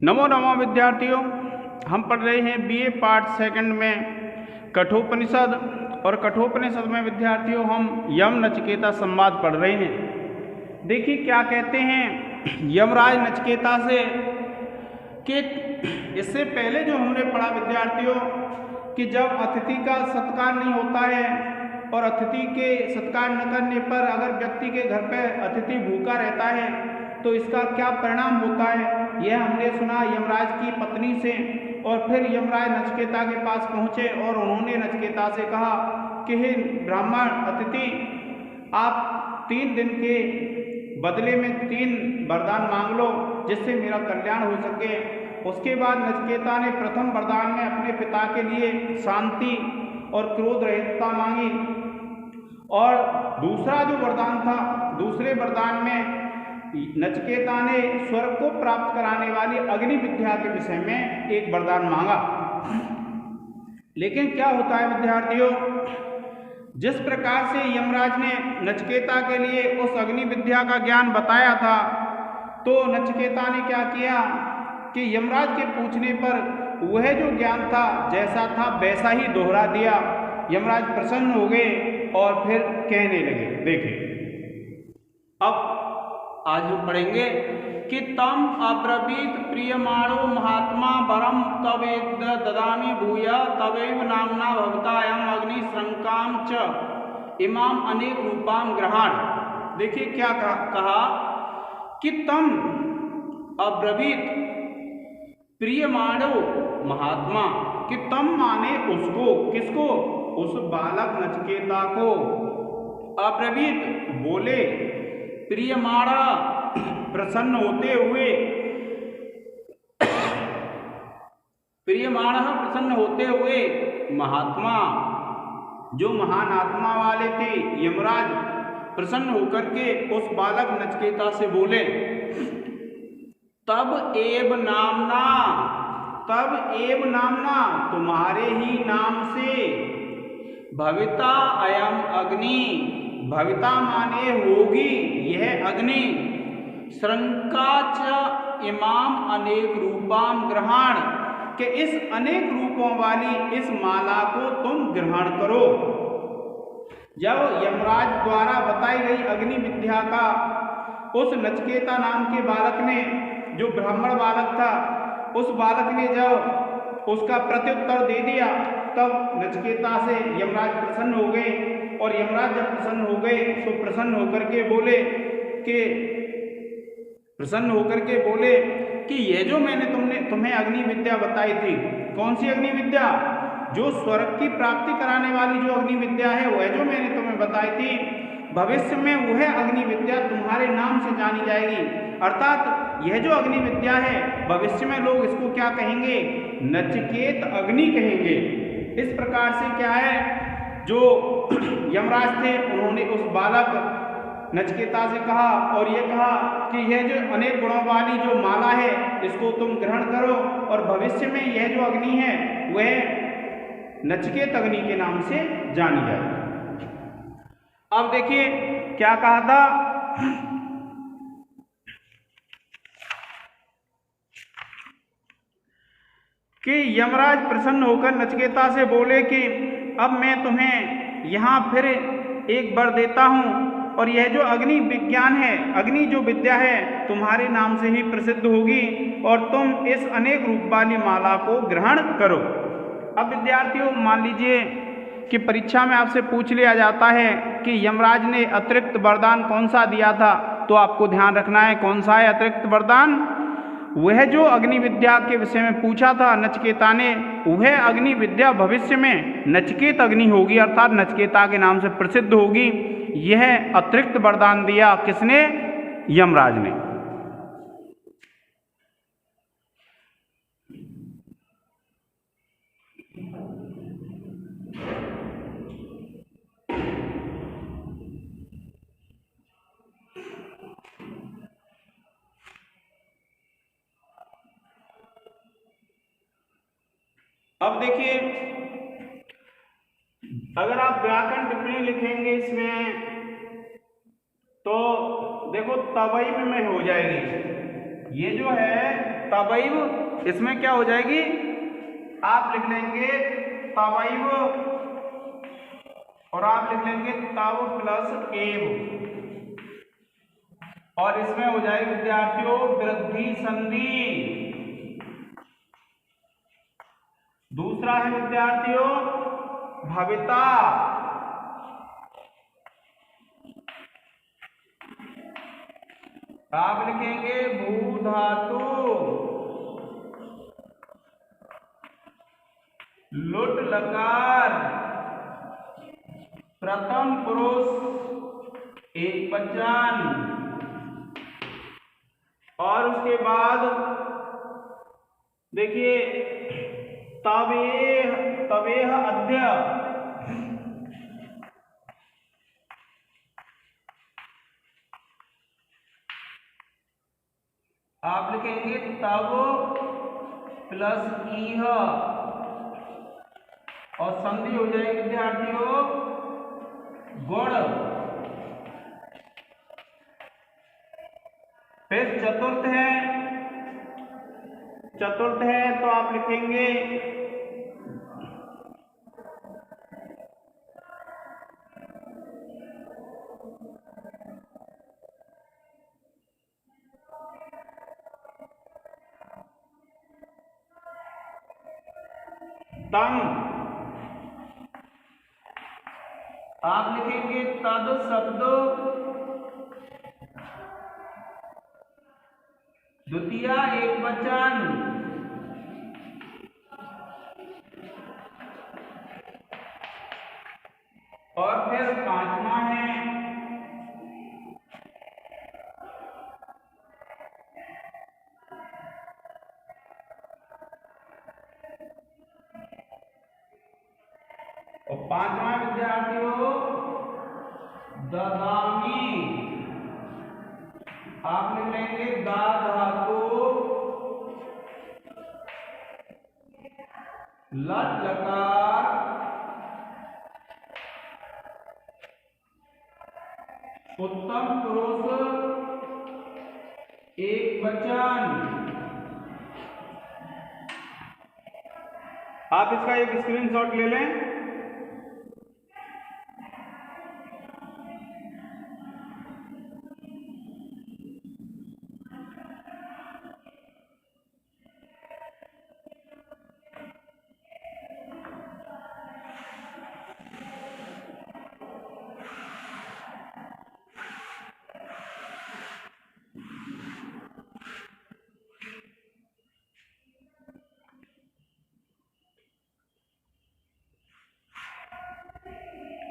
नमो नमो विद्यार्थियों, हम पढ़ रहे हैं बीए पार्ट सेकंड में कठोपनिषद। और कठोपनिषद में विद्यार्थियों हम यम नचिकेता संवाद पढ़ रहे हैं। देखिए क्या कहते हैं यमराज नचिकेता से कि इससे पहले जो हमने पढ़ा विद्यार्थियों कि जब अतिथि का सत्कार नहीं होता है और अतिथि के सत्कार न करने पर अगर व्यक्ति के घर पर अतिथि भूखा रहता है तो इसका क्या परिणाम होता है, यह हमने सुना यमराज की पत्नी से। और फिर यमराज नचिकेता के पास पहुँचे और उन्होंने नचिकेता से कहा कि हे ब्राह्मण अतिथि, आप 3 दिन के बदले में 3 वरदान मांग लो जिससे मेरा कल्याण हो सके। उसके बाद नचिकेता ने प्रथम वरदान में अपने पिता के लिए शांति और क्रोध रहितता मांगी। और दूसरा जो वरदान था, दूसरे वरदान में नचिकेता ने स्वर्ग को प्राप्त कराने वाली अग्नि विद्या के विषय में एक वरदान मांगा। लेकिन क्या होता है विद्यार्थियों, जिस प्रकार से यमराज ने नचिकेता के लिए उस अग्नि विद्या का ज्ञान बताया था, तो नचिकेता ने क्या किया कि यमराज के पूछने पर वह जो ज्ञान था जैसा था वैसा ही दोहरा दिया। यमराज प्रसन्न हो गए और फिर कहने लगे। देखिए अब आज हम पढ़ेंगे कि तम अब्रवीत प्रियमाणो महात्मा वरम तवेद ददामि भूया तवैव नामना भवतायम अग्नि श्रंकाम च इमाम अनेक रूपाम ग्रहण। देखिए क्या कहा कि तम अब्रवीत प्रियमाणो महात्मा, कि तम माने उसको, किसको, उस बालक नचिकेता को, अब्रवीत बोले, प्रियमाणा प्रसन्न होते हुए, प्रियमाणा प्रसन्न होते हुए, महात्मा जो महान आत्मा वाले थे यमराज प्रसन्न होकर के उस बालक नचिकेता से बोले, तब एव नामना, तब एव नामना तुम्हारे ही नाम से, भविता अयम अग्नि, भविता माने होगी यह अग्नि, श्रंका च इमाम अनेक रूपाम ग्रहण, के इस अनेक रूपों वाली इस माला को तुम ग्रहण करो। जब यमराज द्वारा बताई गई अग्नि विद्या का उस नचिकेता नाम के बालक ने, जो ब्राह्मण बालक था, उस बालक ने जब उसका प्रत्युत्तर दे दिया तब नचिकेता से यमराज प्रसन्न हो गए। और यमराज जब प्रसन्न हो गए तो प्रसन्न होकर के बोले कि यह जो मैंने तुम्हें अग्नि विद्या बताई थी, कौन सी अग्नि विद्या, जो स्वर्ग की प्राप्ति कराने वाली जो अग्नि विद्या है वह जो मैंने तुम्हें बताई थी, भविष्य में वह अग्नि विद्या तुम्हारे नाम से जानी जाएगी। अर्थात यह जो अग्नि विद्या है भविष्य में लोग इसको क्या कहेंगे, नचिकेत अग्नि कहेंगे। इस प्रकार से क्या है, जो यमराज थे उन्होंने उस बालक नचिकेता से कहा और ये कहा कि यह जो अनेक गुणों वाली जो माला है इसको तुम ग्रहण करो और भविष्य में यह जो अग्नि है वह नचिकेत अग्नि के नाम से जानी जाएगी। अब देखिए क्या कहा था कि यमराज प्रसन्न होकर नचिकेता से बोले कि अब मैं तुम्हें यहाँ फिर एक वर देता हूँ और यह जो अग्नि विज्ञान है, अग्नि जो विद्या है तुम्हारे नाम से ही प्रसिद्ध होगी और तुम इस अनेक रूप वाली माला को ग्रहण करो। अब विद्यार्थियों मान लीजिए कि परीक्षा में आपसे पूछ लिया जाता है कि यमराज ने अतिरिक्त वरदान कौन सा दिया था, तो आपको ध्यान रखना है कौन सा है अतिरिक्त वरदान। वह जो अग्नि विद्या के विषय में पूछा था नचिकेता ने, वह अग्नि विद्या भविष्य में नचिकेत अग्नि होगी, अर्थात नचिकेता के नाम से प्रसिद्ध होगी। यह अतिरिक्त वरदान दिया किसने, यमराज ने। अब देखिए अगर आप व्याकरण टिप्पणी लिखेंगे इसमें तो देखो तवई में हो जाएगी। ये जो है तवैव, इसमें क्या हो जाएगी, आप लिख लेंगे तवैव और आप लिख लेंगे तव प्लस एव, और इसमें हो जाएगी विद्यार्थियों वृद्धि संधि। दूसरा है विद्यार्थियों भविता, आप लिखेंगे भू धातु, लुट लकार, प्रथम पुरुष एकवचन, और उसके बाद देखिए तवेह अद्य, आप लिखेंगे तव प्लस ईह, और संधि हो जाएगी विद्यार्थियों गुण। फिर चतुर्थ है तो आप लिखेंगे तम, आप लिखेंगे तद शब्द द्वितीय एकवचन, और फिर पांचवा है और पांचवा विद्यार्थियों ददामी, आप लिख लेंगे दा धातु लट लकार उत्तम पुरुष एकवचन। आप इसका एक स्क्रीनशॉट ले लें।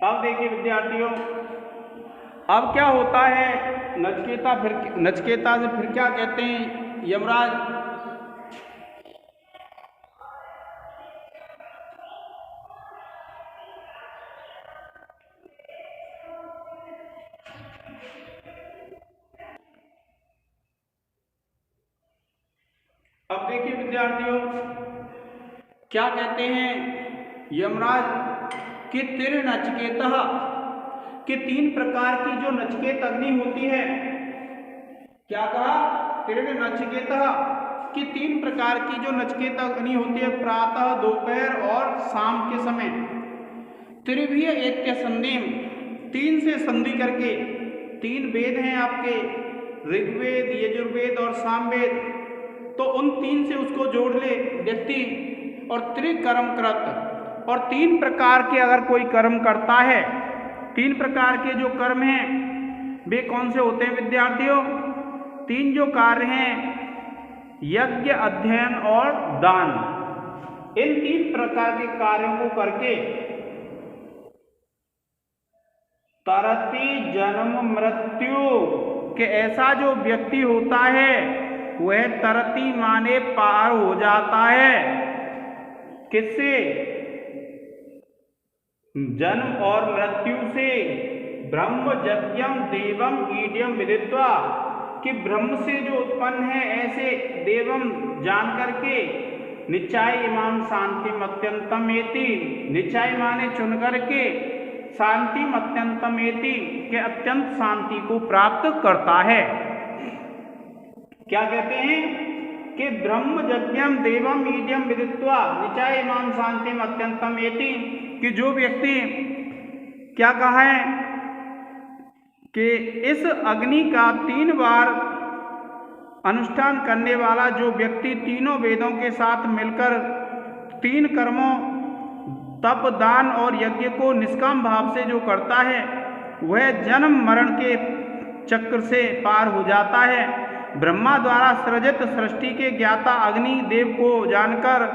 अब देखिए विद्यार्थियों, अब क्या होता है, नचकेता से फिर क्या कहते हैं यमराज, अब देखिए विद्यार्थियों क्या कहते हैं यमराज कि तीन नचकेता, कि तीन प्रकार की जो नचकेत अग्नि होती है, क्या कहा, तीन नचकेता, कि तीन प्रकार की जो नचकेत अग्नि होती है प्रातः दोपहर और शाम के समय, त्रिभीय एक संधिम, तीन से संधि करके, तीन वेद हैं आपके ऋग्वेद यजुर्वेद और सामवेद, तो उन तीन से उसको जोड़ ले व्यक्ति, और त्रिकर्म कृत, और तीन प्रकार के अगर कोई कर्म करता है, तीन प्रकार के जो कर्म हैं वे कौन से होते हैं विद्यार्थियों, तीन जो कार्य हैं यज्ञ अध्ययन और दान, इन तीन प्रकार के कार्यों को करके तरति जन्म मृत्यु के ऐसा जो व्यक्ति होता है वह तरति माने पार हो जाता है, किससे, जन्म और मृत्यु से, ब्रह्म यज्ञम देवम ईड्यम विदित्वा, कि ब्रह्म से जो उत्पन्न है ऐसे देवम जान करके, निचाय इमाम शांतिम अत्यंतम एति, निचाय माने चुन करके, शांतिम अत्यंतम एति के अत्यंत शांति को प्राप्त करता है। क्या कहते हैं कि ब्रह्म यज्ञम देवम ईड्यम विदित्वा निचाय माम शांतिम अत्यंतम एति, कि जो व्यक्ति क्या कहा है कि इस अग्नि का 3 बार अनुष्ठान करने वाला जो व्यक्ति तीनों वेदों के साथ मिलकर 3 कर्मों तप दान और यज्ञ को निष्काम भाव से जो करता है वह जन्म मरण के चक्र से पार हो जाता है। ब्रह्मा द्वारा सृजित सृष्टि के ज्ञाता अग्नि देव को जानकर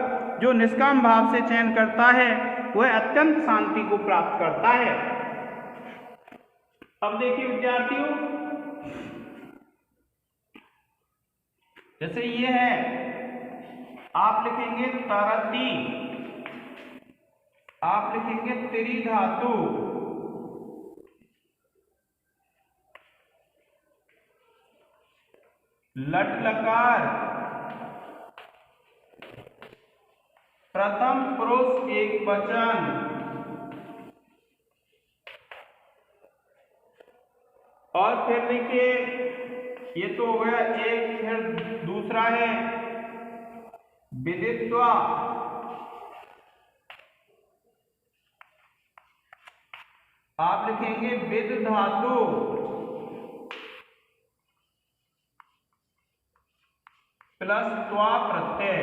जो निष्काम भाव से चयन करता है वह अत्यंत शांति को प्राप्त करता है। अब देखिए विद्यार्थियों, जैसे ये है, आप लिखेंगे तरति, आप लिखेंगे त्रिधातु, लट लकार, प्रथम पुरुष एक वचन, और फिर देखिए ये तो हो गया एक, फिर दूसरा है विदित्वा, आप लिखेंगे विद धातु, प्लस त्वा प्रत्यय।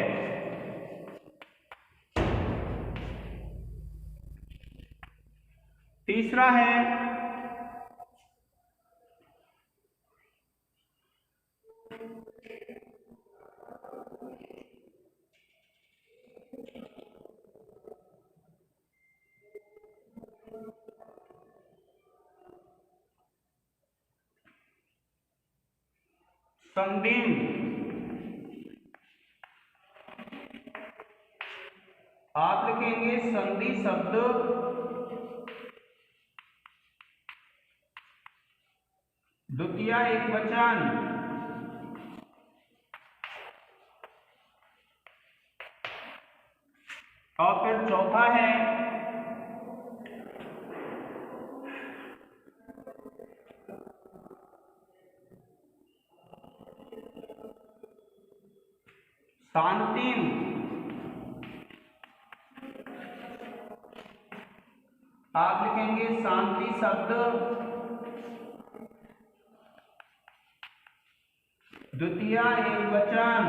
तीसरा है संधिम, आप लिखेंगे संधि शब्द द्वितीय एक वचन, और फिर चौथा है शांतिम, आप लिखेंगे शांति शब्द द्वितीय एक वचन,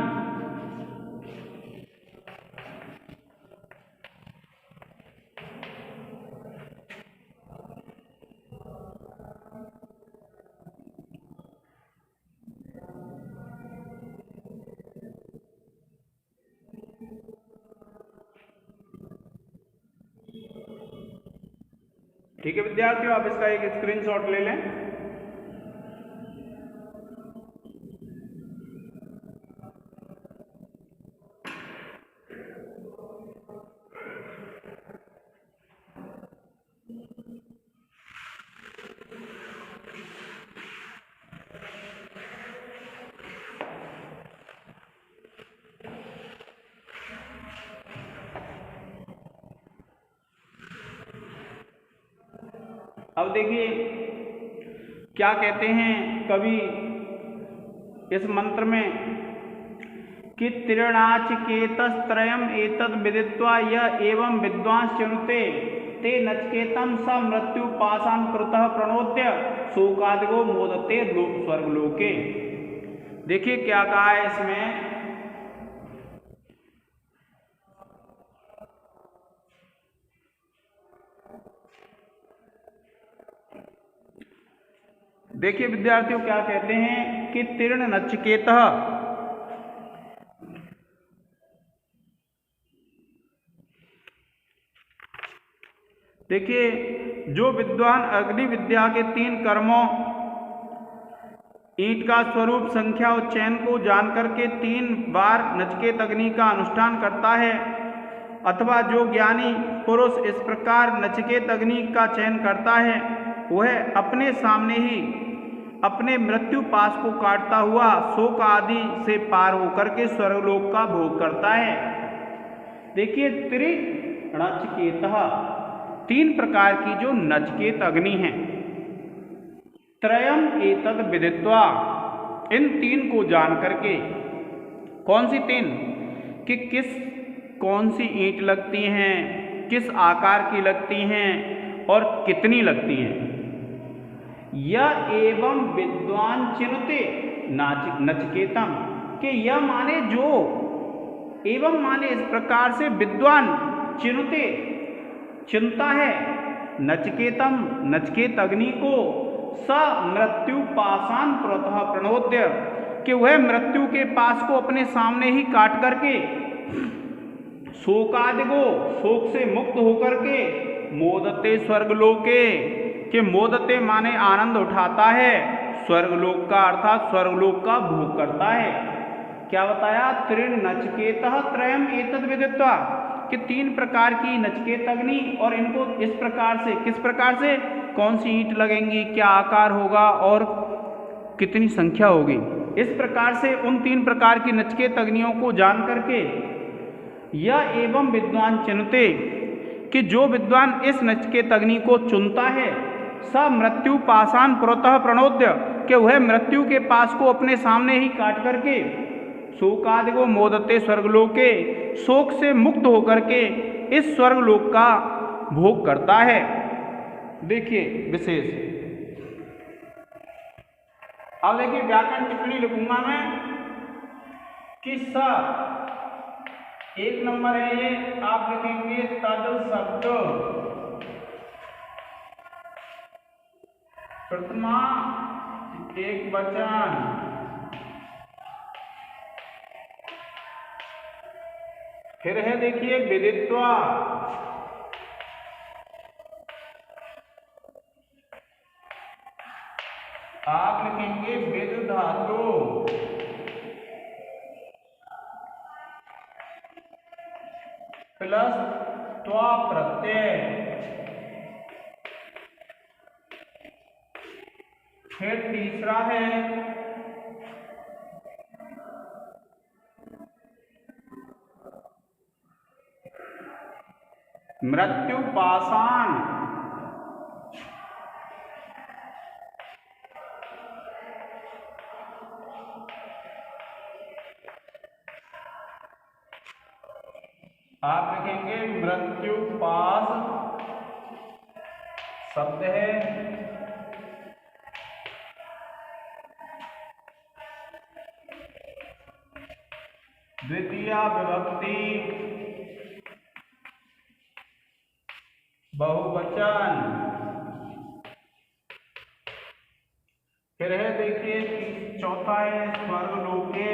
ठीक है विद्यार्थियों, आप इसका एक स्क्रीनशॉट ले लें। अब देखिए क्या कहते हैं कवि इस मंत्र में कि त्रिणाचिकेतस्त्रयम् एतद् विदित्वा य एवं विद्वांस चनुते ते नचिकेतं स मृत्यु पाशान् पुरतः प्रणोद्य शोकादिगो मोदते स्वर्गलोके। देखिए क्या कहा है इसमें, देखिए विद्यार्थियों क्या कहते हैं कि तीर्ण नचिकेतः, देखिए जो विद्वान अग्नि विद्या के 3 कर्मों ईंट का स्वरूप संख्या और चयन को जानकर के 3 बार नचिकेत अग्नि का अनुष्ठान करता है, अथवा जो ज्ञानी पुरुष इस प्रकार नचिकेत अग्नि का चयन करता है वह अपने सामने ही अपने मृत्यु पाश को काटता हुआ शोक आदि से पार होकर के स्वर्गलोक का भोग करता है। देखिए त्रिनचिकेतः, 3 प्रकार की जो नचिकेत अग्नि है, त्रयम् एतद् विदित्वा, इन 3 को जान करके, कौन सी 3? कि कौन सी ईंट लगती हैं, किस आकार की लगती हैं और कितनी लगती हैं। यह एवं विद्वान चिनुते नचिकेतम, कि यह माने जो, एवं माने इस प्रकार से, विद्वान चिनुते चिंता है, नचिकेतम नचिकेत अग्नि को, स मृत्यु पाषाण पुरतः प्रणोद्य, कि वह मृत्यु के पास को अपने सामने ही काट करके, शोकादिगो शोक से मुक्त होकर के, मोदते स्वर्गलोके, कि मोदते माने आनंद उठाता है, स्वर्गलोक का अर्थात स्वर्गलोक का भोग करता है। क्या बताया? त्रिण नचिकेतः त्रयम् एतद् विदित्वा, कि 3 प्रकार की नचिकेत अग्नि, और इनको इस प्रकार से, किस प्रकार से, कौन सी ईंट लगेंगी, क्या आकार होगा और कितनी संख्या होगी, इस प्रकार से उन 3 प्रकार की नचिकेत अग्नियों को जान करके, यह एवं विद्वान चिनुते, कि जो विद्वान इस नचिकेत अग्नि को चुनता है, स मृत्यु पाषाण पुरतः प्रणोद्य, कि वह मृत्यु के पास को अपने सामने ही काट करके, शोकादिगो मोदते स्वर्गलोके, शोक से मुक्त होकर के इस स्वर्गलोक का भोग करता है। देखिए विशेष, अब देखिए व्याकरण टिप्पणी लिखूंगा मैं कि स 1 नंबर है ये, आप लिखेंगे तद शब्द प्रथमा एक वचन, फिर है देखिए विदित्वा, आप लिखेंगे विद धातु, प्लस त्वा प्रत्यय, फिर तीसरा है मृत्यु पाषाण, आप लिखेंगे मृत्यु पास शब्द है, द्वितीया विभक्ति बहुवचन, फिर है देखिए चौथा है स्वर्गलोके,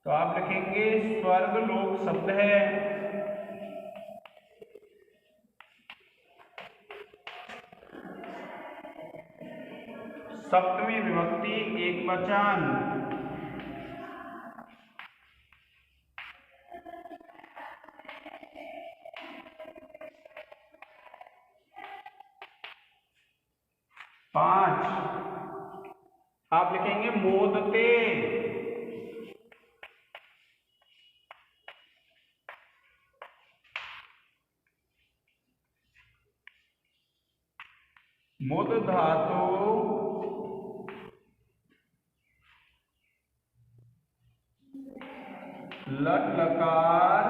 तो आप लिखेंगे स्वर्गलोक शब्द है, सप्तमी विभक्ति एक वचन, पांच आप लिखेंगे मोदते, मुद धातु लट लकार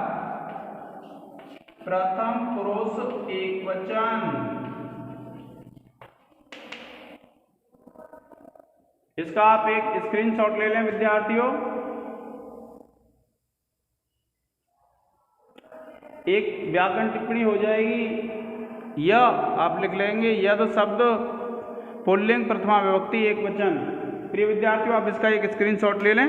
प्रथम पुरुष एक वचन। इसका आप एक स्क्रीनशॉट ले लें विद्यार्थियों। एक व्याकरण टिप्पणी हो जाएगी, य आप लिख लेंगे यद शब्द पुल्लिंग प्रथमा विभक्ति एक वचन। प्रिय विद्यार्थियों आप इसका एक स्क्रीनशॉट ले लें।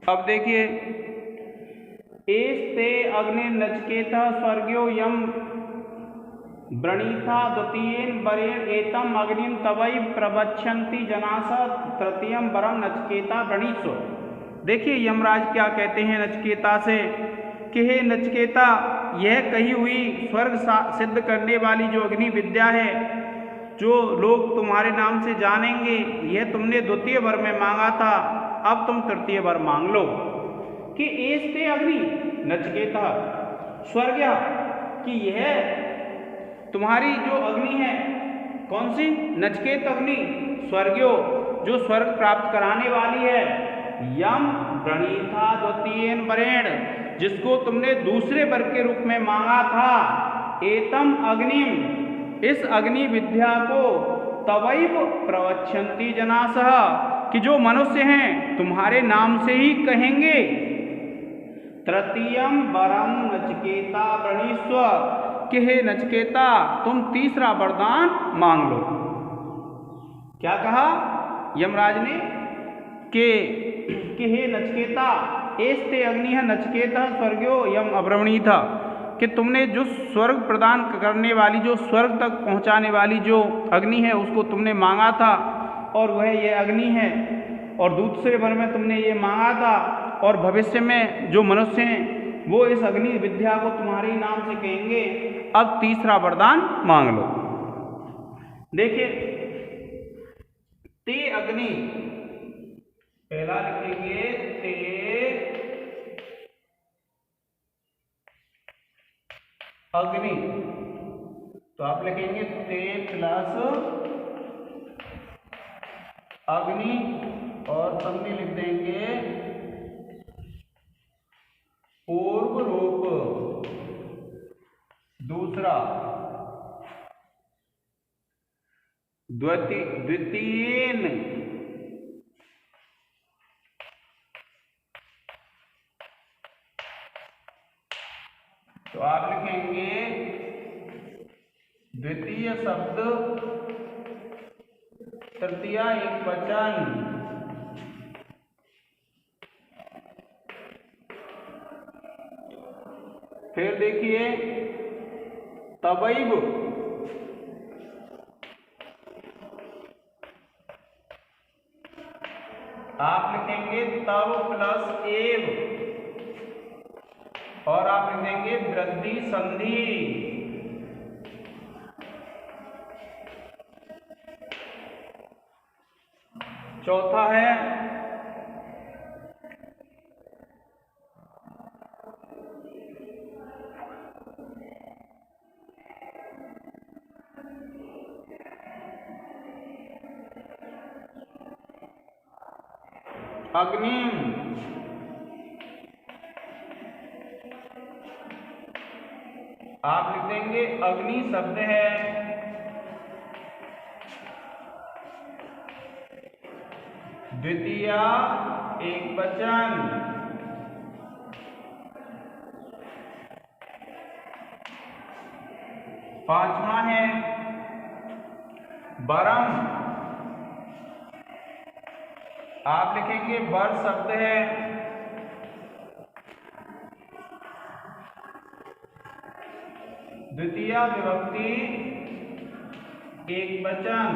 अब देखिए, एस्ते अग्नि नचकेता स्वर्गयो यम व्रणीथा द्वितीयेन वरेण एतम अग्निम तवै प्रवक्षन्ति जनास तृतीयम वरम नचकेता व्रणीस्व। देखिए यमराज क्या कहते हैं नचकेता से कि हे नचकेता, यह कही हुई स्वर्ग सिद्ध करने वाली जो अग्नि विद्या है, जो लोग तुम्हारे नाम से जानेंगे, यह तुमने द्वितीय वर में मांगा था, अब तुम तृतीय वर मांग लो। कि एस्ते अग्नि नचकेता स्वर्ग, कि यह तुम्हारी जो अग्नि है, कौन सी? नचकेत अग्नि, स्वर्ग्यो, जो स्वर्ग प्राप्त कराने वाली है। यम व्रणीथा द्वितीयेन वरेण, जिसको तुमने दूसरे वर के रूप में मांगा था। एतम अग्निम, इस अग्नि विद्या को तवैव प्रवक्षन्ति जनासः, कि जो मनुष्य हैं तुम्हारे नाम से ही कहेंगे। तृतीयम वरम नचकेता व्रणीस्व, कि हे नचकेता तुम तीसरा वरदान मांग लो। क्या कहा यमराज ने कि हे नचकेता, एस्ते अग्नि है नचकेता स्वर्ग्यो यम अब्रवणी था, कि तुमने जो स्वर्ग प्रदान करने वाली, जो स्वर्ग तक पहुंचाने वाली जो अग्नि है, उसको तुमने मांगा था, और वह ये अग्नि है। और दूसरे वर में तुमने ये मांगा था, और भविष्य में जो मनुष्य हैं वो इस अग्नि विद्या को तुम्हारे ही नाम से कहेंगे। अब तीसरा वरदान मांग लो। देखिए ते अग्नि, पहला लिखेंगे ते अग्नि, तो आप लिखेंगे ते प्लस अग्नि, और तब में लिख देंगे पूर्व रूप। दूसरा द्वितीयेन, तो आप लिखेंगे द्वितीय शब्द तृतीय एक वचन। फिर देखिए तवैव, आप लिखेंगे तव प्लस एव, और आप लिखेंगे वृद्धि संधि। चौथा है अग्निम, आप लिख देंगे अग्नि शब्द है द्वितीय एक वचन। पांचवा है वरम, आप लिखेंगे वर शब्द है द्वितीय विभक्ति एक वचन।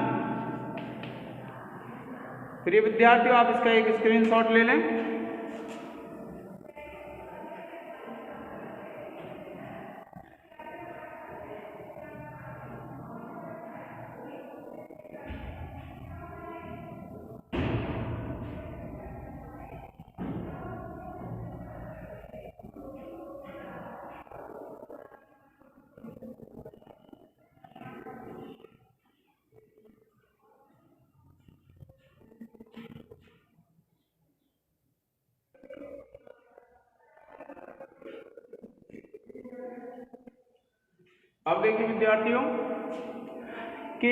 प्रिय विद्यार्थियों, आप इसका एक स्क्रीनशॉट ले लें। अब देखिए विद्यार्थियों कि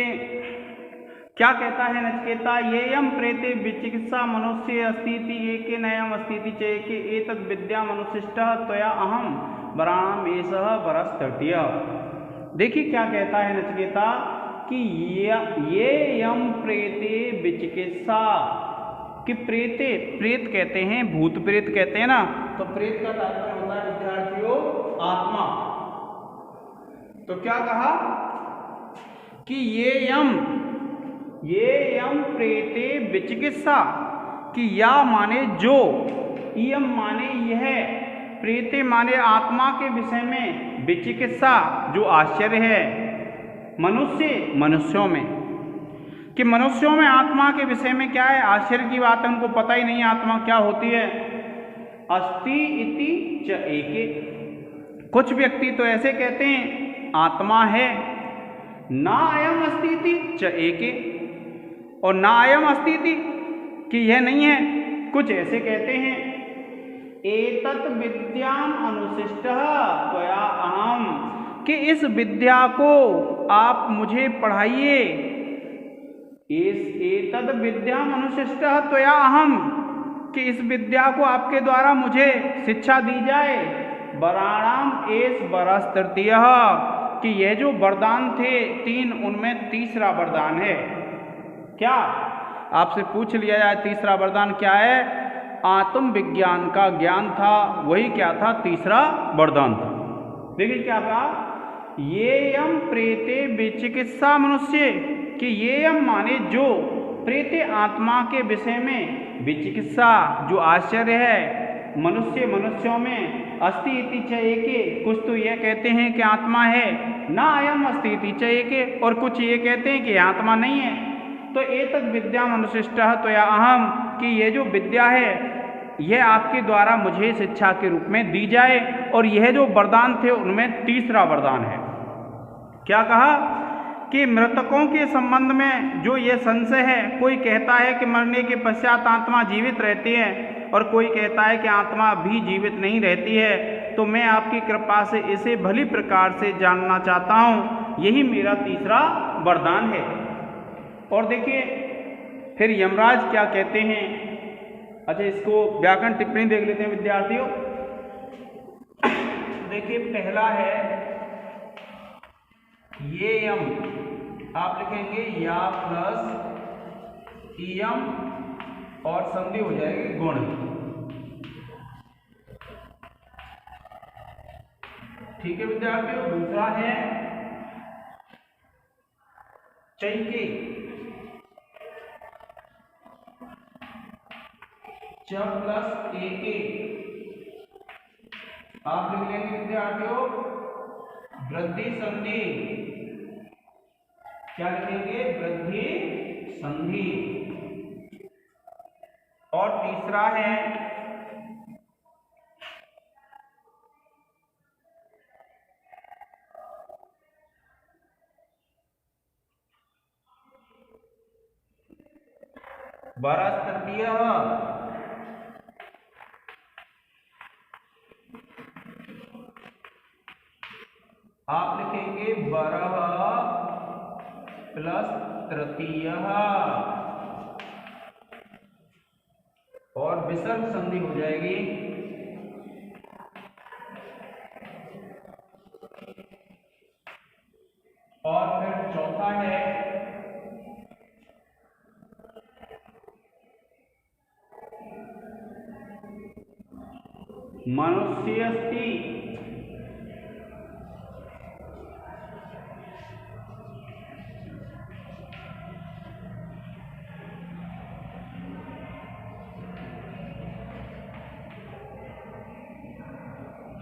क्या कहता है नचकेता, ये यम प्रेते विचिकित्सा मनुष्य अस्तिति एके नयम अस्तिति चेके एतद विद्या मनुष्यष्ट त्वया अहम वराणाम एषः वरस तृतीय। देखिए क्या कहता है नचकेता कि ये यम प्रेते विचिकित्सा, कि प्रेते, प्रेत कहते हैं, भूत प्रेत कहते हैं ना, तो प्रेत का तात्पर्य होता है विद्यार्थियों आत्मा। तो क्या कहा कि ये यम प्रेते विचिकित्सा, कि या माने जो, यम माने यह, प्रेते माने आत्मा के विषय में, विचिकित्सा जो आश्चर्य है, मनुष्यों में, कि मनुष्यों में आत्मा के विषय में क्या है, आश्चर्य की बात है, उनको पता ही नहीं आत्मा क्या होती है। अस्ति इति च एके, कुछ व्यक्ति तो ऐसे कहते हैं आत्मा है, ना अयम अस्ति इति च एके, और ना अयम अस्ति इति कि यह नहीं है, कुछ ऐसे कहते हैं एतत् विद्याम अनुशिष्टः त्वया अहम, कि इस विद्या को आप मुझे पढ़ाइए, एतद् विद्याम अनुशिष्टः त्वया अहम, कि इस विद्या को आपके द्वारा मुझे शिक्षा दी जाए। वराणाम एस वरस तृतीयः, कि यह जो वरदान थे 3, उनमें तीसरा वरदान है। क्या आपसे पूछ लिया जाए तीसरा वरदान क्या है? आत्म विज्ञान का ज्ञान था, वही क्या था? तीसरा वरदान था। देखिए क्या कहा, ये यम प्रेते विचिकित्सा मनुष्य, कि ये यम माने जो, प्रेते आत्मा के विषय में, विचिकित्सा जो आश्चर्य है, मनुष्यों में, अस्ति इति च एके, कुछ तो ये कहते हैं कि आत्मा है, ना अयम अस्ति इति च एके, और कुछ ये कहते हैं कि आत्मा नहीं है। तो एतद् विद्याम अनुशिष्टः त्वया अहम, कि ये जो विद्या है यह आपके द्वारा मुझे शिक्षा के रूप में दी जाए, और यह जो वरदान थे उनमें तीसरा वरदान है। क्या कहा कि मृतकों के संबंध में जो ये संशय है, कोई कहता है कि मरने के पश्चात आत्मा जीवित रहती है, और कोई कहता है कि आत्मा भी जीवित नहीं रहती है, तो मैं आपकी कृपा से इसे भली प्रकार से जानना चाहता हूँ, यही मेरा तीसरा वरदान है। और देखिए फिर यमराज क्या कहते हैं। अच्छा, इसको व्याकरण टिप्पणी देख लेते हैं विद्यार्थियों। देखिए पहला है ये यम, आप लिखेंगे या प्लस इयम और संधि हो जाएगी गुण। ठीक है विद्यार्थियों। दूसरा है चैके, च प्लस एके, आप लिख लेंगे विद्यार्थियों वृद्धि संधि। क्या लिखेंगे? वृद्धि संधि। और तीसरा है वरस तृतीय, आप लिखेंगे वरह प्लस तृतीय, और विसर्ग संधि हो जाएगी। और फिर चौथा है मनुष्यस्ति,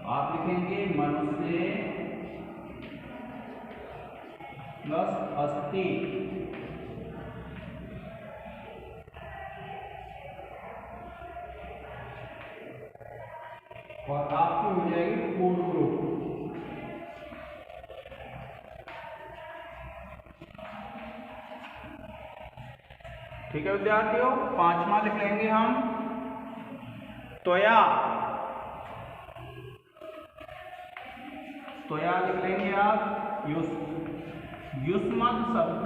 आप लिखेंगे मनुष्य प्लस अस्ति, और आपकी हो जाएगी पूर्ण रूप। ठीक है विद्यार्थियों। पांचवा लिख लेंगे हम त्वया, त्वया लिख लेंगे आप युष्मद् शब्द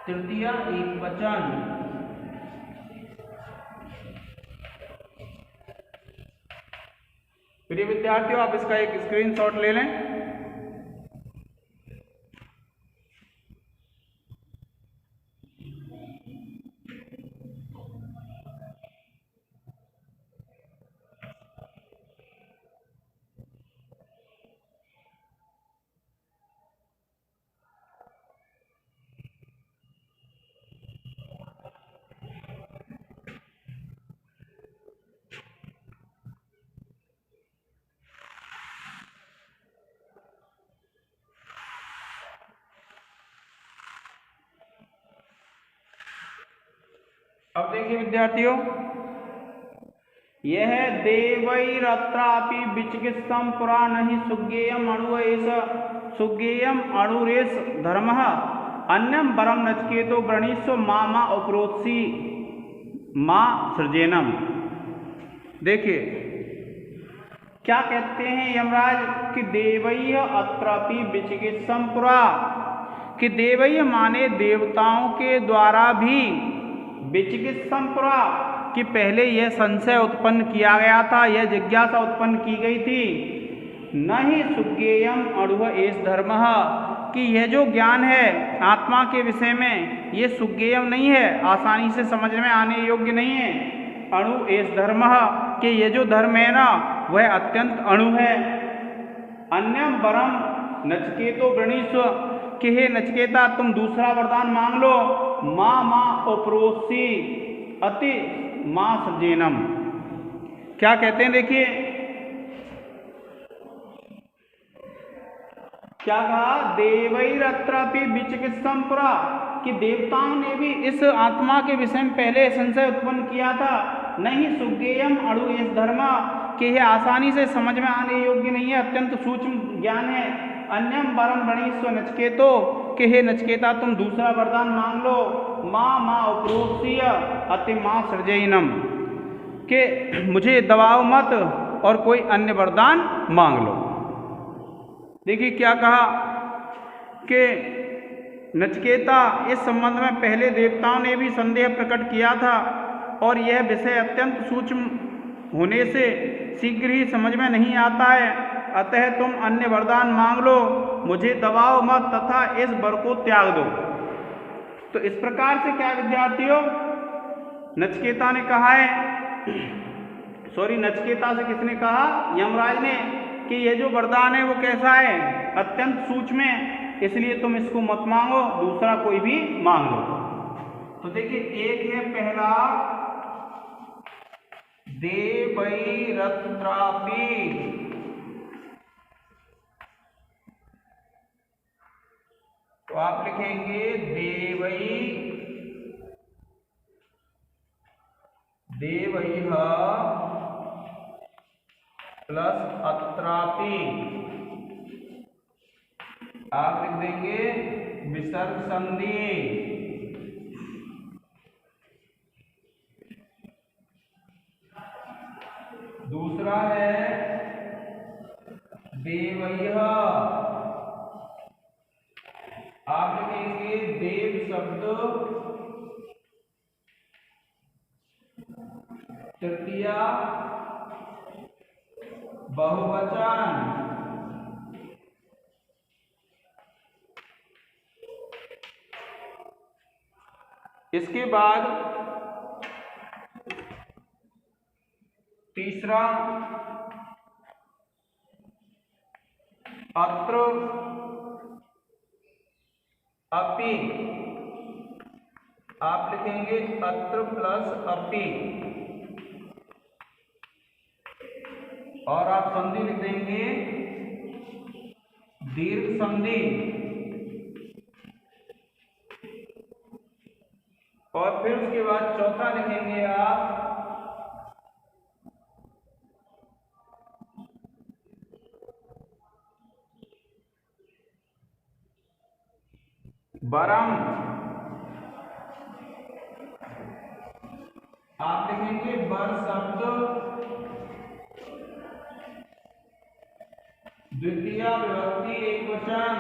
तृतीय एकवचन। प्रिय विद्यार्थियों, आप इसका एक स्क्रीनशॉट ले लें। अब देखिए विद्यार्थियों, यह देवैरत्रापि विचिकित्सम पुरा नहीं सुज्ञेयम अणुरेश सुज्ञेयम अणुरेश धर्मः अन्यम वरम नचकेतो वृणीस्व मा उपरोत्सी माँ सृजेनम। देखिए क्या कहते हैं यमराज कि देवैय अत्रापि विचिकित्सम पुरा, कि देवैय माने देवताओं के द्वारा भी विचिकित्सम पुरा कि पहले यह संशय उत्पन्न किया गया था, यह जिज्ञासा उत्पन्न की गई थी, नहीं सुज्ञेयम अणुः एष धर्मः, कि यह जो ज्ञान है आत्मा के विषय में ये सुज्ञेयम नहीं है, आसानी से समझ में आने योग्य नहीं है। अणु एष धर्मः, कि ये जो धर्म है ना वह अत्यंत अणु है। अन्यम वरम नचकेतो वृणीस्व, कि हे नचकेता तुम दूसरा वरदान मांग लो, माँ उपरोसी अति माँ सृजेनम। क्या कहते हैं देखिए, क्या कहा, देवैरत्रापि विचिकित्सम पुरा, कि देवताओं ने भी इस आत्मा के विषय में पहले संशय उत्पन्न किया था, नहीं सुज्ञेयम अणु एष धर्म, कि यह आसानी से समझ में आने योग्य नहीं है, अत्यंत सूक्ष्म ज्ञान है। अन्यम वरम वृणीस्व नचकेतो, कि हे नचकेता तुम दूसरा वरदान मांग लो, माँ उपरोत्सीय अति माँ सृजनम, कि मुझे दबाओ मत और कोई अन्य वरदान मांग लो। देखिए क्या कहा कि नचकेता इस संबंध में पहले देवताओं ने भी संदेह प्रकट किया था और यह विषय अत्यंत सूक्ष्म होने से शीघ्र ही समझ में नहीं आता है, अतः तुम अन्य वरदान मांग लो, मुझे दबाओ मत तथा इस वर को त्याग दो। तो इस प्रकार से क्या विद्यार्थियों, नचकेता ने कहा है, नचकेता से किसने कहा, यमराज ने, कि ये जो वरदान है वो कैसा है, अत्यंत सूक्ष्म है, इसलिए तुम इसको मत मांगो, दूसरा कोई भी मांग लो। तो देखिए एक है पहला देवैरत्रापि, तो आप लिखेंगे देवैः प्लस अत्रापि, आप लिख देंगे विसर्ग संधि। दूसरा है देवैः, आप लिखेंगे देव शब्द तृतीया बहुवचन। इसके बाद तीसरा अत्र अपि, आप लिखेंगे अत्र प्लस अपि और आप संधि लिख देंगे दीर्घ संधि। और फिर उसके बाद चौथा लिखेंगे आप वरम, आप लिखेंगे वर शब्द द्वितीय विभक्ति एकवचन।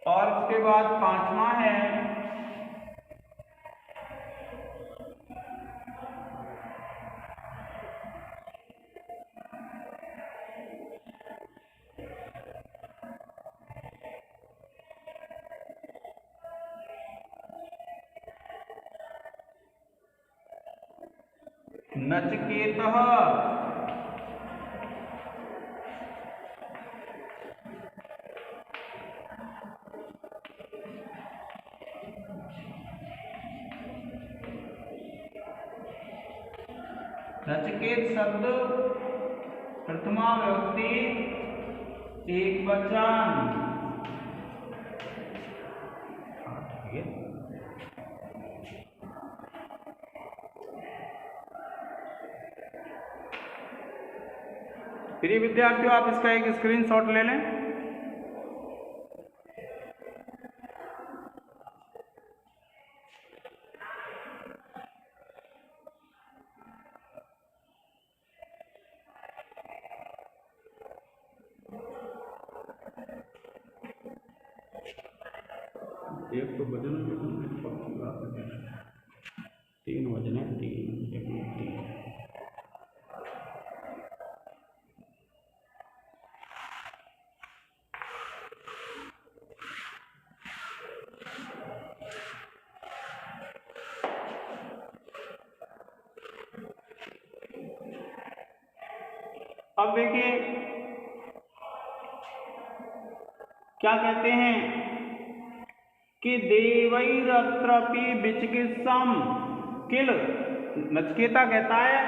और उसके बाद पांचवा है नचकेतः। नचकेत शब्द प्रथमा विभक्ति एक वचन। प्रिय विद्यार्थियों, आप इसका एक स्क्रीनशॉट ले लें। एक तो वजन पक्की बात है, 3 वजन है, 3। अब देखिए क्या कहते हैं कि देवैरत्रपि विचिकित्सम किल। नचिकेता कहता है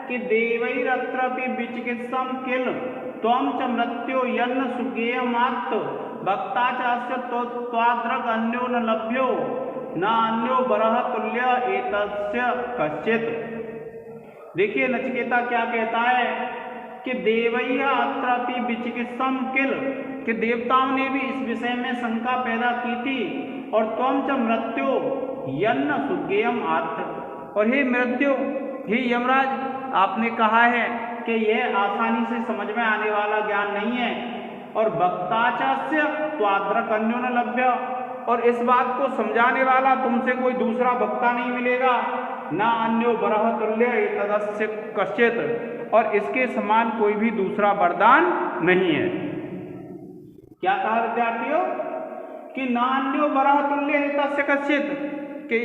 कि देवैरत्रपि विचिकित्सम किल त्वं च मृत्यो यन्न सुगेयमात्त भक्ता चास्य त्वाद्रक अन्यो न लभ्यो न अन्यो बरह तुल्य एतस्य कश्चित्। देखिए नचिकेता क्या कहता है कि देवैया अत्रापि विचिकित्सम किल, कि देवताओं ने भी इस विषय में शंका पैदा की थी। और त्वं च मृत्यो यन्न सुगेयम आत्थ, और हे मृत्यु, हे यमराज, आपने कहा है कि यह आसानी से समझ में आने वाला ज्ञान नहीं है। और भक्ताचास्य त्वाद्रक अन्यो न लभ्य, और इस बात को समझाने वाला तुमसे कोई दूसरा भक्ता नहीं मिलेगा। ना अन्यो बरह तुल्य एतदस्य कश्चित्, और इसके समान कोई भी दूसरा वरदान नहीं है। क्या कहा विद्यार्थियों कि नान्यो बरह तुल्य एतस्य कश्चित्, कि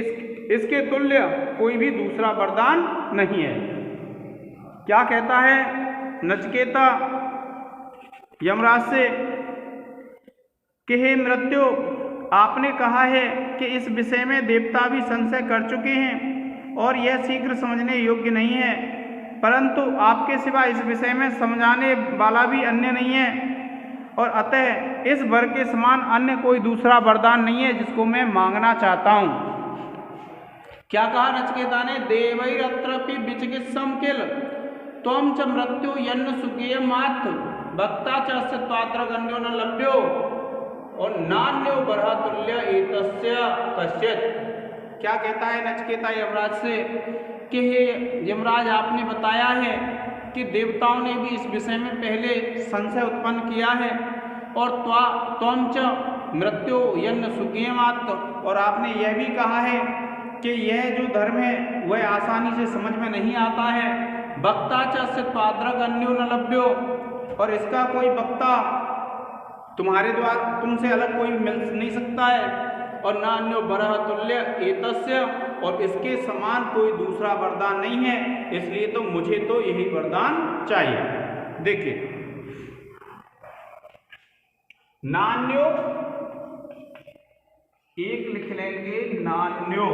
इसके तुल्य कोई भी दूसरा वरदान नहीं है। क्या कहता है नचिकेता यमराज से कि हे मृत्यु, आपने कहा है कि इस विषय में देवता भी संशय कर चुके हैं और यह शीघ्र समझने योग्य नहीं है, परंतु आपके सिवा इस विषय में समझाने वाला भी अन्य नहीं है, और अतः इस वर के समान अन्य कोई दूसरा वरदान नहीं है जिसको मैं मांगना चाहता हूँ। क्या कहा नचिकेता ने? देवैरत्रपि विचिकित्सम किल त्वं च मृत्यु यन्न सुगेयमात्थ भक्ता च त्वाद्रक अन्यो न लभ्यो और नान्यो बरह तुल्य एतस्य कश्चित्। क्या कहता है नचिकेता यमराज से कि हे यमराज, आपने बताया है कि देवताओं ने भी इस विषय में पहले संशय उत्पन्न किया है, और त्वं च मृत्यु यन्न सुगेयमात्थ, और आपने यह भी कहा है कि यह जो धर्म है वह आसानी से समझ में नहीं आता है। वक्ता च त्वाद्रक अन्यो न लभ्यो, और इसका कोई वक्ता तुम्हारे द्वारा तुमसे अलग कोई मिल नहीं सकता है। और ना अन्यो बरह तुल्य एतस्य, और इसके समान कोई दूसरा वरदान नहीं है, इसलिए तो मुझे तो यही वरदान चाहिए। देखिए नान्यो एक लिख लेंगे, नान्यो,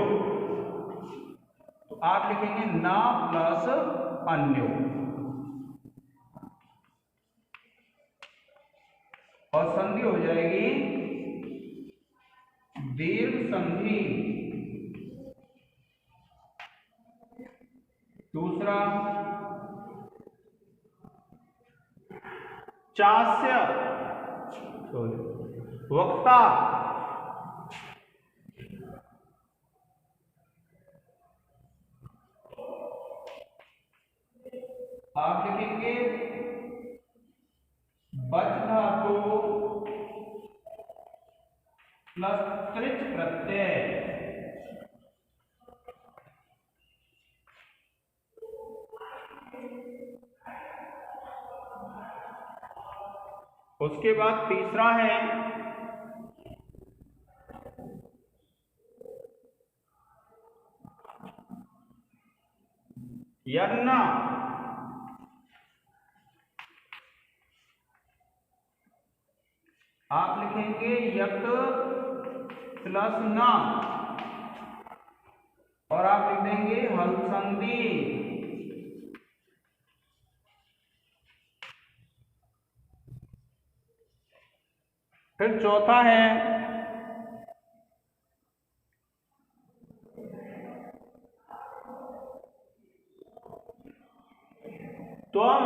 तो आप लिखेंगे ना प्लस अन्यो, और संधि हो जाएगी दीर्घ संधि। दूसरा चास्य वक्ता, आप लिखेंगे बच धातु प्लस त्रिच प्रत्यय। उसके बाद तीसरा है यन्ना, आप लिखेंगे यत प्लस ना, और आप लिख देंगे हल संधि। फिर चौथा है त्वम।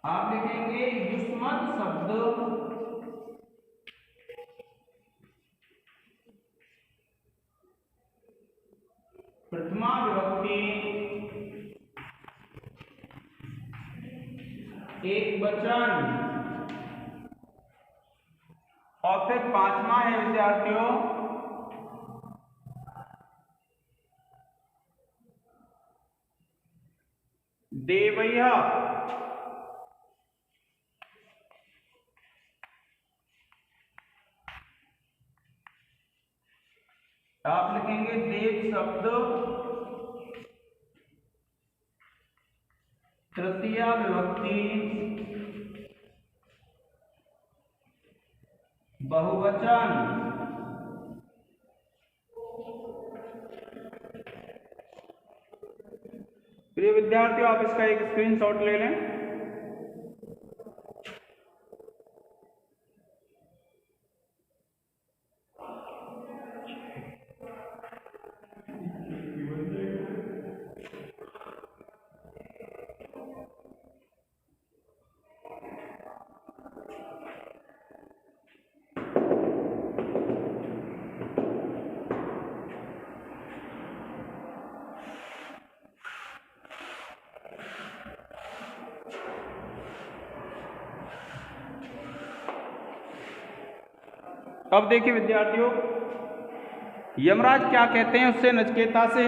आप लिखेंगे युष्मत् शब्द प्रथमा विभक्ति एक वचन। और फिर पांचवा है विद्यार्थियों देवयः। आप लिखेंगे देव शब्द तृतीया विभक्ति बहुवचन। प्रिय विद्यार्थियों, आप इसका एक स्क्रीनशॉट ले लें। अब देखिए विद्यार्थियों, यमराज क्या कहते हैं उससे नचिकेता से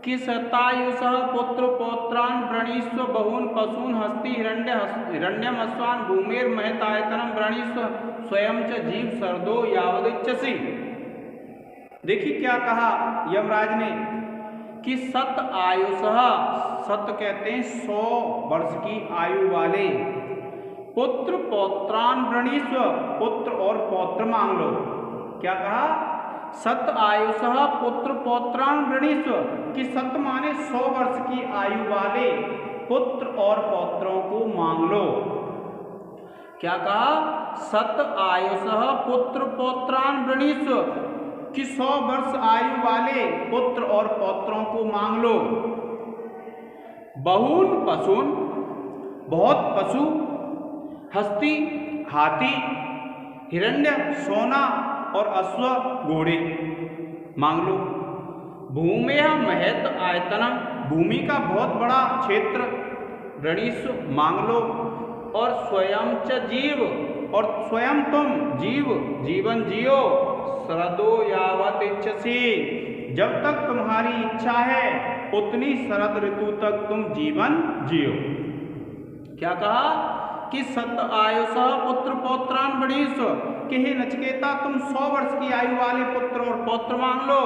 कि शतायुषः पुत्र पौत्रान् वृणीष्व बहून् पशून् हस्ति हिरण्यम अश्वान् भूमेर महतायतनम वृणीष्व स्वयं च जीव शरदो यावदिच्छसि। देखिए क्या कहा यमराज ने कि सत आयुषः, सत कहते हैं 100 वर्ष की आयु वाले, पुत्र पौत्रान वृणीष्व, पुत्र और पौत्र मांग लो। क्या कहा? सत आयुषः पुत्र पौत्रान वृणीष्व, कि सत माने 100 वर्ष की आयु वाले पुत्र और पौत्रों को मांग लो। क्या कहा? सत आयुषः पुत्र पौत्रान वृणीष्व, कि 100 वर्ष आयु वाले पुत्र और पौत्रों को मांग लो। बहून पशून, बहुत पशु, हस्ती हाथी, हिरण्य सोना और अश्व घोड़े मांग लो। भूमेह महत आयतनम, भूमि का बहुत बड़ा क्षेत्र वृणीष्व मांग लो। और स्वयं च जीव, और स्वयं तुम जीव जीवन जियो, शरदो यावत इच्छसि, जब तक तुम्हारी इच्छा है उतनी शरद ऋतु तक तुम जीवन जियो। क्या कहा? कि सत आयुषः पुत्र पौत्रान वृणीष्व, कि हे नचिकेता तुम 100 वर्ष की आयु वाले पुत्र और पौत्र मांग लो।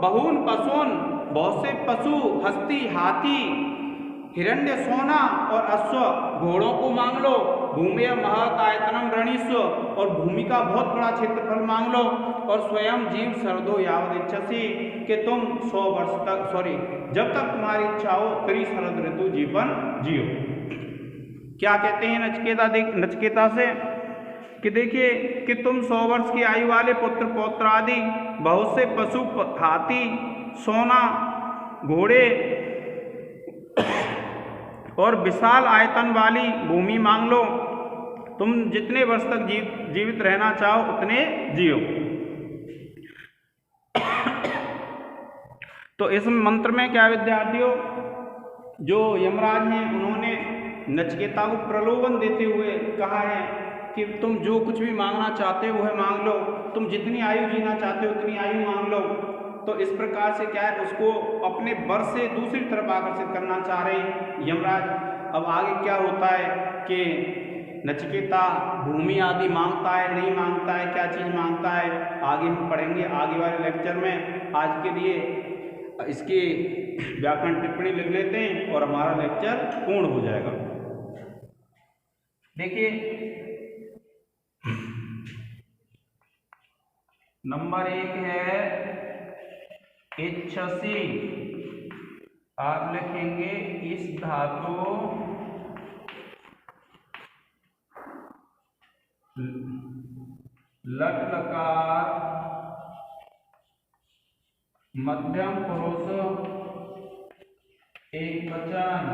बहून पशून, बहुत से पशु, हस्ती हाथी, हिरण्य सोना और अश्व घोड़ों को मांग लो। भूमि महत आयतनम वृणीष्व, और भूमि का बहुत बड़ा क्षेत्रफल मांग लो। और स्वयं जीव शरदो यावद इच्छसि, कि तुम 100 वर्ष तक, जब तक तुम्हारी इच्छा हो तेरी शरद ऋतु जीवन जियो। क्या कहते हैं नचिकेता से कि देखिए कि तुम 100 वर्ष की आयु वाले पुत्र पौत्र आदि बहुत से पशु, हाथी, सोना, घोड़े और विशाल आयतन वाली भूमि मांग लो। तुम जितने वर्ष तक जीवित रहना चाहो उतने जियो। तो इस मंत्र में क्या विद्यार्थियों, जो यमराज हैं उन्होंने नचिकेता को प्रलोभन देते हुए कहा है कि तुम जो कुछ भी मांगना चाहते हो वह मांग लो, तुम जितनी आयु जीना चाहते हो उतनी आयु मांग लो। तो इस प्रकार से क्या है, उसको अपने वर से दूसरी तरफ आकर्षित करना चाह रहे हैं यमराज। अब आगे क्या होता है कि नचिकेता भूमि आदि मांगता है नहीं मांगता है, क्या चीज़ मांगता है, आगे हम पढ़ेंगे आगे वाले लेक्चर में। आज के लिए इसकी व्याकरण टिप्पणी लिख लेते हैं और हमारा लेक्चर पूर्ण हो जाएगा। देखिए नंबर 1 है इच्छसि। आप लिखेंगे इस धातु लट लकार मध्यम पुरुष एकवचन।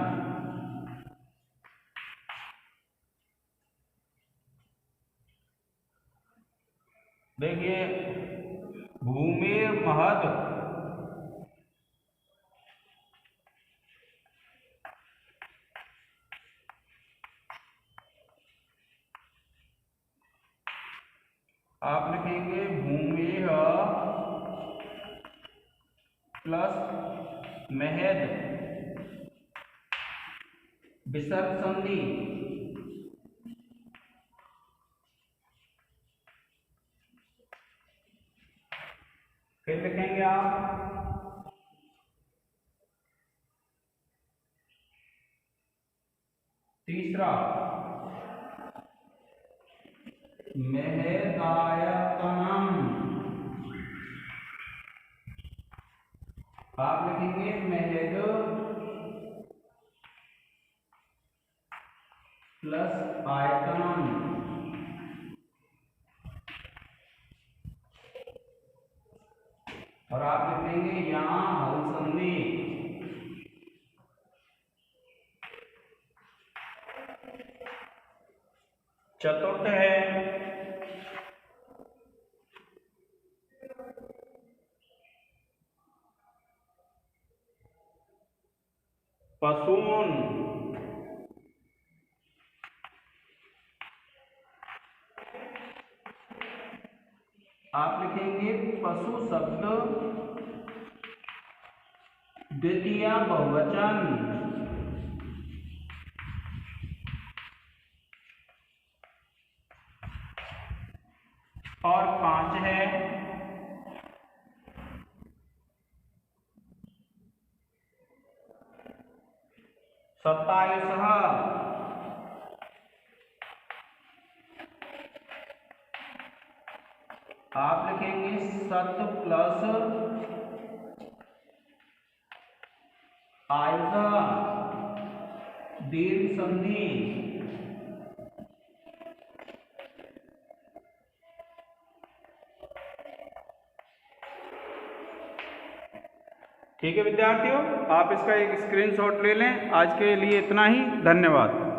देखिए भूमिर महद आप लिखेंगे भूमेह प्लस महद विसर्ग संधि। फिर लिखेंगे आप तीसरा महदायतनम। आप लिखेंगे महद प्लस आयतनम। और आप लिखेंगे यहां हल संधि। चतुर्थ है पशून। आप लिखेंगे पशु शब्द द्वितीय बहुवचन। और 5 है सत्ताईसह। आप लिखेंगे सत प्लस आयुधा दीर्घ संधि। ठीक है विद्यार्थियों, आप इसका एक स्क्रीनशॉट ले लें। आज के लिए इतना ही, धन्यवाद।